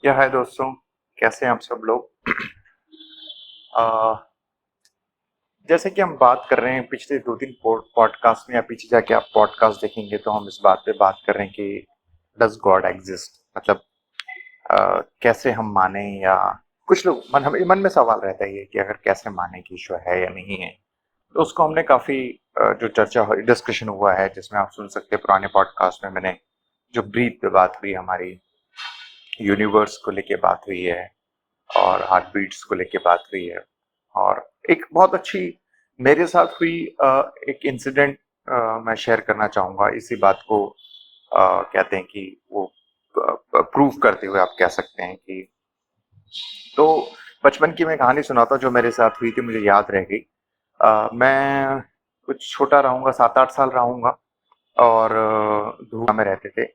या हाय दोस्तों, कैसे हैं आप सब लोग। अ, जैसे कि हम बात कर रहे हैं पिछले 2-3 पॉडकास्ट में, या पीछे जाके आप पॉडकास्ट देखेंगे तो हम इस बात पे बात कर रहे हैं कि डज गॉड एग्जिस्ट, मतलब कैसे हम माने, या कुछ लोग हमें मन में सवाल रहता है ये कि अगर कैसे माने कि ईश्वर है या नहीं है। तो उसको हमने काफी जो चर्चा डिस्कशन हुआ है, जिसमें आप सुन सकते हैं पुराने पॉडकास्ट में मैंने जो ब्रीथ पे बात हुई, हमारी यूनिवर्स को लेके बात हुई है और हार्ट बीट्स को लेके बात हुई है। और एक बहुत अच्छी मेरे साथ हुई एक इंसिडेंट मैं शेयर करना चाहूंगा इसी बात को। कहते हैं कि वो प्रूव करते हुए आप कह सकते हैं कि तो बचपन की मैं कहानी सुनाता हूँ जो मेरे साथ हुई थी, मुझे याद रह गई। मैं कुछ छोटा रहूंगा, 7-8 साल रहूंगा, और धूप में रहते थे।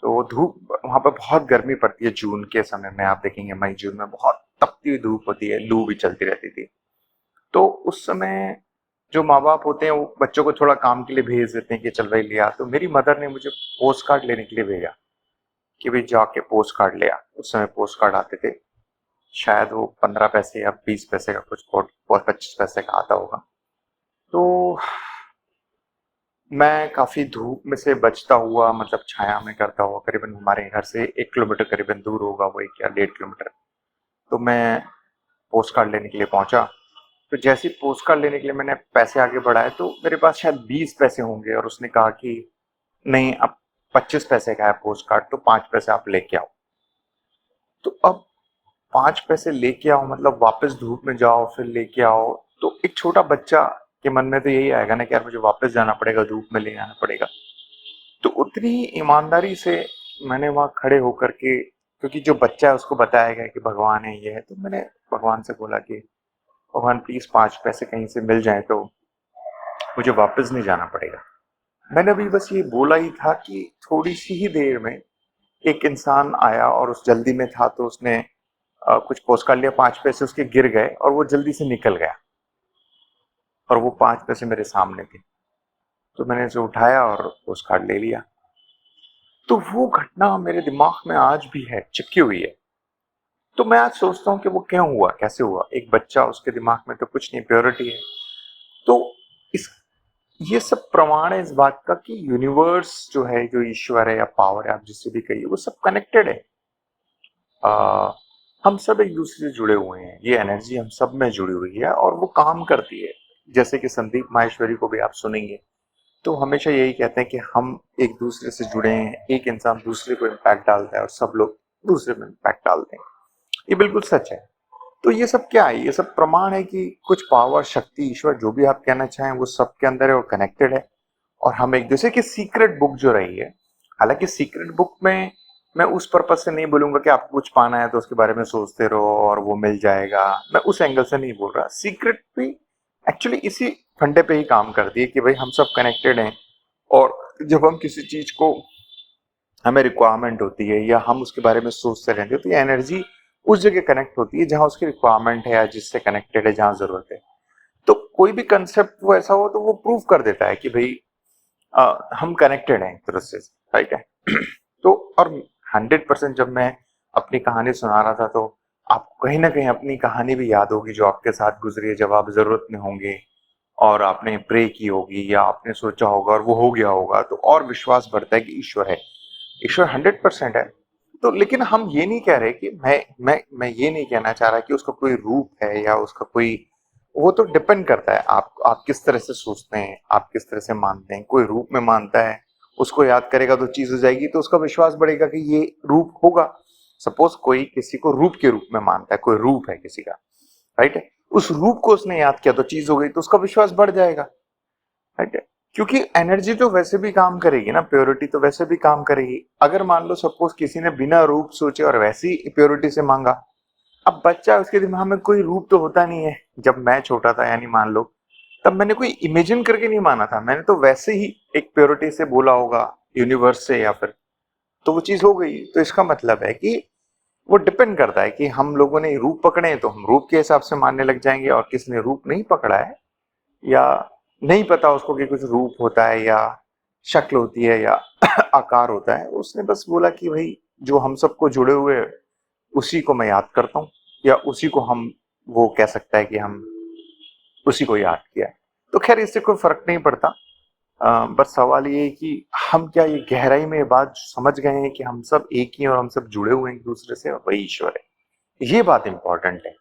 तो धूप वहां पर बहुत गर्मी पड़ती है, जून के समय में आप देखेंगे मई जून में बहुत तपती हुई धूप होती है, लू भी चलती रहती थी। तो उस समय जो माँ बाप होते हैं वो बच्चों को थोड़ा काम के लिए भेज देते हैं कि चल भाई लिया। तो मेरी मदर ने मुझे पोस्ट कार्ड लेने के लिए भेजा कि भाई जाके पोस्ट कार्ड ले आ। उस समय पोस्ट कार्ड आते थे, शायद वो 15 पैसे या 20 पैसे का, कुछ 25 पैसे का आता होगा। तो मैं काफी धूप में से बचता हुआ, मतलब छाया में करता हुआ, करीबन हमारे घर से 1 किलोमीटर करीबन दूर होगा वो, 1 या 1.5 किलोमीटर। तो मैं पोस्ट कार्ड लेने के लिए पहुंचा। तो जैसे ही पोस्ट कार्ड लेने के लिए मैंने पैसे आगे बढ़ाए तो मेरे पास शायद 20 पैसे होंगे, और उसने कहा कि नहीं, अब 25 पैसे का है पोस्ट कार्ड, तो 5 पैसे आप लेके आओ। तो अब 5 पैसे लेके आओ मतलब वापस धूप में जाओ फिर लेके आओ। तो एक छोटा बच्चा के मन में तो यही आएगा ना कि यार मुझे वापस जाना पड़ेगा, धूप में ले आना पड़ेगा। तो उतनी ईमानदारी से मैंने वहां खड़े होकर के, क्योंकि जो बच्चा है उसको बताया गया कि भगवान है, ये है, तो मैंने भगवान से बोला कि भगवान प्लीज 5 पैसे कहीं से मिल जाए तो मुझे वापस नहीं जाना पड़ेगा। मैंने अभी बस ये बोला ही था कि थोड़ी सी ही देर में एक इंसान आया, और उस जल्दी में था तो उसने कुछ पोस्ट कार्ड लिया, 5 पैसे उसके गिर गए और वो जल्दी से निकल गया, और वो 5 पैसे मेरे सामने थे। तो मैंने उसे उठाया और पोस्ट कार्ड ले लिया। तो वो घटना मेरे दिमाग में आज भी है, चिपकी हुई है। तो मैं आज सोचता हूँ कि वो क्यों हुआ, कैसे हुआ। एक बच्चा, उसके दिमाग में तो कुछ नहीं, प्योरिटी है। तो इस ये सब प्रमाण है इस बात का कि यूनिवर्स जो है, जो ईश्वर है या पावर है, आप जिससे भी कहिए, वो सब कनेक्टेड है। हम सब एक दूसरे से जुड़े हुए हैं, ये एनर्जी हम सब में जुड़ी हुई है और वो काम करती है। जैसे कि संदीप माहेश्वरी को भी आप सुनेंगे तो हमेशा यही कहते हैं कि हम एक दूसरे से जुड़े हैं, एक इंसान दूसरे को इम्पैक्ट डालता है और सब लोग दूसरे में इम्पैक्ट डालते हैं। ये बिल्कुल सच है। तो ये सब क्या है, ये सब प्रमाण है कि कुछ पावर, शक्ति, ईश्वर, जो भी आप कहना चाहें, वो सबके अंदर है और कनेक्टेड है। और हम एक दूसरे की सीक्रेट बुक जो रही है, हालांकि सीक्रेट बुक में मैं उस पर्पज से नहीं बोलूंगा कि आपको कुछ पाना है तो उसके बारे में सोचते रहो और वो मिल जाएगा, मैं उस एंगल से नहीं बोल रहा। सीक्रेट भी एक्चुअली इसी फंडे पे ही काम करती है कि भाई हम सब कनेक्टेड हैं, और जब हम किसी चीज को, हमें रिक्वायरमेंट होती है या हम उसके बारे में सोचते रहते हैं, तो ये एनर्जी उस जगह कनेक्ट होती है जहां उसकी रिक्वायरमेंट है या जिससे कनेक्टेड है, जहां जरूरत है। तो कोई भी कंसेप्ट वो ऐसा हो तो वो प्रूव कर देता है कि भाई हम कनेक्टेड हैं एक तरह से, राइट है। तो और 100% जब मैं अपनी कहानी सुना रहा था तो आपको कहीं ना कहीं अपनी कहानी भी याद होगी जो आपके साथ गुजरी है, जब आप जरूरत में होंगे और आपने प्रे की होगी या आपने सोचा होगा और वो हो गया होगा, तो और विश्वास बढ़ता है कि ईश्वर है। ईश्वर 100% है। तो लेकिन हम ये नहीं कह रहे कि मैं ये नहीं कहना चाह रहा कि उसका कोई रूप है या उसका कोई, वो तो डिपेंड करता है आप किस तरह से सोचते हैं, आप किस तरह से मानते हैं। कोई रूप में मानता है, उसको याद करेगा तो चीज हो जाएगी, तो उसका विश्वास बढ़ेगा कि ये रूप होगा। सपोज कोई किसी को रूप के रूप में मानता है, कोई रूप है किसी का, राइट है, उस रूप को उसने याद किया तो चीज हो गई, तो उसका विश्वास बढ़ जाएगा, राइट है। क्योंकि एनर्जी तो वैसे भी काम करेगी ना, प्योरिटी तो वैसे भी काम करेगी। अगर मान लो सपोज किसी ने बिना रूप सोचे और वैसी प्योरिटी से मांगा, अब बच्चा, उसके दिमाग में कोई रूप तो होता नहीं है। जब मैं छोटा था, यानी मान लो, तब मैंने कोई इमेजिन करके नहीं माना था, मैंने तो वैसे ही एक प्योरिटी से बोला होगा, यूनिवर्स से, या फिर तो वो चीज हो गई। तो इसका मतलब है कि वो डिपेंड करता है कि हम लोगों ने रूप पकड़े हैं तो हम रूप के हिसाब से मानने लग जाएंगे, और किसने रूप नहीं पकड़ा है या नहीं पता उसको कि कुछ रूप होता है या शक्ल होती है या आकार होता है, उसने बस बोला कि भाई जो हम सबको जुड़े हुए उसी को मैं याद करता हूँ, या उसी को हम, वो कह सकता है कि हम उसी को याद किया है। तो खैर इससे कोई फर्क नहीं पड़ता। बस सवाल ये है कि हम क्या ये गहराई में ये बात समझ गए हैं कि हम सब एक ही हैं और हम सब जुड़े हुए हैं एक दूसरे से, और वही ईश्वर है। ये बात इंपॉर्टेंट है।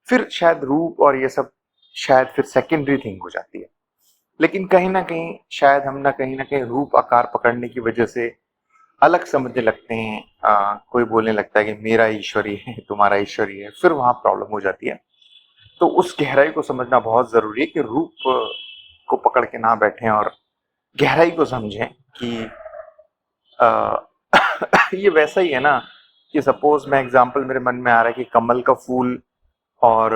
फिर शायद रूप और ये सब शायद फिर सेकेंडरी थिंग हो जाती है। लेकिन कहीं ना कहीं शायद हम ना कहीं रूप आकार पकड़ने की वजह से अलग समझने लगते हैं। कोई बोलने लगता है कि मेरा ईश्वरी है, तुम्हारा ईश्वरी है, फिर वहां प्रॉब्लम हो जाती है। तो उस गहराई को समझना बहुत जरूरी है कि रूप को पकड़ के ना बैठें और गहराई को समझें कि अ, ये वैसा ही है ना कि सपोज मैं एग्जांपल मेरे मन में आ रहा है कि कमल का फूल और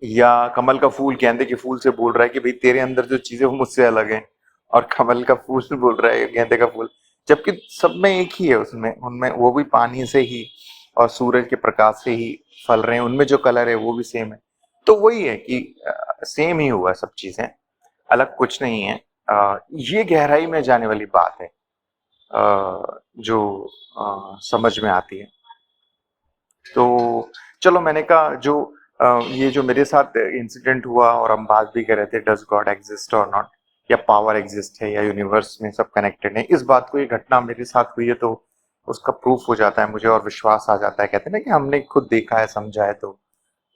या कमल का फूल गेंदे के फूल से बोल रहा है कि भाई तेरे अंदर जो चीजें वो मुझसे अलग हैं, और कमल का फूल बोल रहा है गेंदे का फूल, जबकि सब में एक ही है। उसमें उनमें वो भी पानी से ही और सूरज के प्रकाश से ही फल रहे हैं, उनमें जो कलर है वो भी सेम है। तो वही है कि सेम ही हुआ सब चीजें, अलग कुछ नहीं है। ये गहराई में जाने वाली बात है जो समझ में आती है। तो चलो, मैंने कहा जो ये जो मेरे साथ इंसिडेंट हुआ और हम बात भी कर रहे थे, डज गॉड एग्जिस्ट और नॉट, या पावर एग्जिस्ट है, या यूनिवर्स में सब कनेक्टेड है, इस बात को, ये घटना मेरे साथ हुई है तो उसका प्रूफ हो जाता है मुझे और विश्वास आ जाता है। कहते हैं ना कि हमने खुद देखा है, समझा है, तो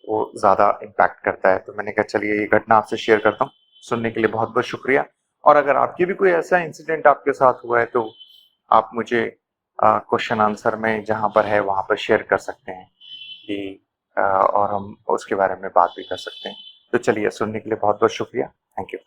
वो ज्यादा इम्पैक्ट करता है। तो मैंने कहा चलिए ये घटना आपसे शेयर करता हूँ। सुनने के लिए बहुत बहुत शुक्रिया। और अगर आपकी भी कोई ऐसा इंसिडेंट आपके साथ हुआ है तो आप मुझे क्वेश्चन आंसर में जहां पर है वहां पर शेयर कर सकते हैं कि और हम उसके बारे में बात भी कर सकते हैं। तो चलिए, सुनने के लिए बहुत बहुत शुक्रिया। Thank you.